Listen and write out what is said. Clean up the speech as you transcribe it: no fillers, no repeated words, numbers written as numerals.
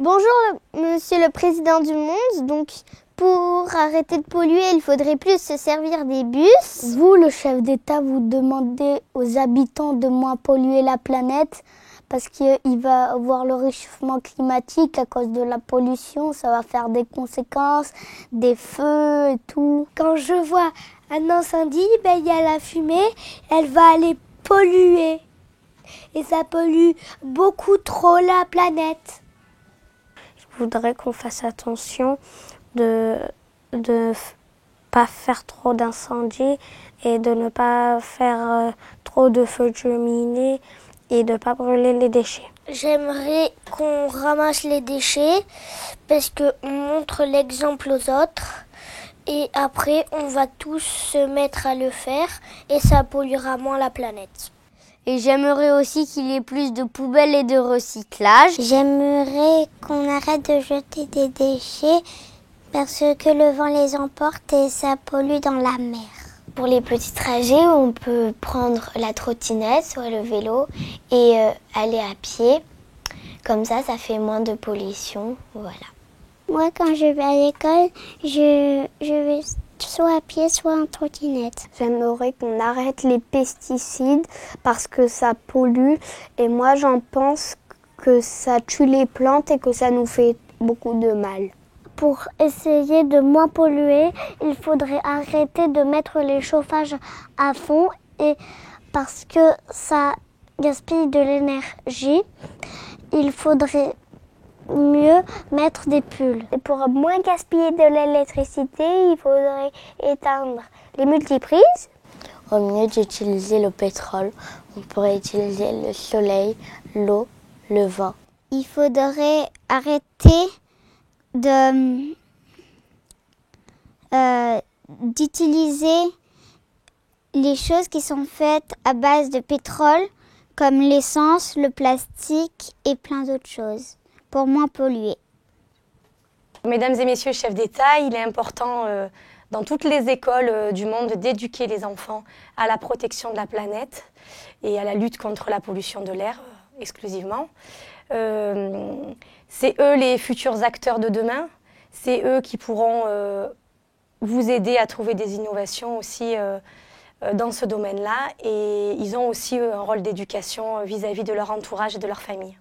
Bonjour, monsieur le président du monde. Donc, pour arrêter de polluer, il faudrait plus se servir des bus. Vous, le chef d'État, vous demandez aux habitants de moins polluer la planète parce qu'il va y avoir le réchauffement climatique à cause de la pollution. Ça va faire des conséquences, des feux et tout. Quand je vois un incendie, il y a la fumée, elle va aller polluer. Et ça pollue beaucoup trop la planète. Je voudrais qu'on fasse attention de pas faire trop d'incendies et de ne pas faire trop de feux de cheminée et de ne pas brûler les déchets. J'aimerais qu'on ramasse les déchets parce qu'on montre l'exemple aux autres et après on va tous se mettre à le faire et ça polluera moins la planète. Et j'aimerais aussi qu'il y ait plus de poubelles et de recyclage. J'aimerais qu'on arrête de jeter des déchets parce que le vent les emporte et ça pollue dans la mer. Pour les petits trajets, on peut prendre la trottinette, soit le vélo, et aller à pied. Comme ça fait moins de pollution. Voilà. Moi, quand je vais à l'école, je vais soit à pied, soit en trottinette. J'aimerais qu'on arrête les pesticides parce que ça pollue et moi j'en pense que ça tue les plantes et que ça nous fait beaucoup de mal. Pour essayer de moins polluer, il faudrait arrêter de mettre les chauffages à fond et parce que ça gaspille de l'énergie, il faudrait mieux mettre des pulls. Et pour moins gaspiller de l'électricité, il faudrait éteindre les multiprises. Au mieux d'utiliser le pétrole, on pourrait utiliser le soleil, l'eau, le vent. Il faudrait arrêter d'utiliser les choses qui sont faites à base de pétrole, comme l'essence, le plastique et plein d'autres choses, pour moins polluer. Mesdames et messieurs chefs d'État, il est important dans toutes les écoles du monde d'éduquer les enfants à la protection de la planète et à la lutte contre la pollution de l'air exclusivement. C'est eux les futurs acteurs de demain, c'est eux qui pourront vous aider à trouver des innovations aussi dans ce domaine-là et ils ont aussi un rôle d'éducation vis-à-vis de leur entourage et de leur famille.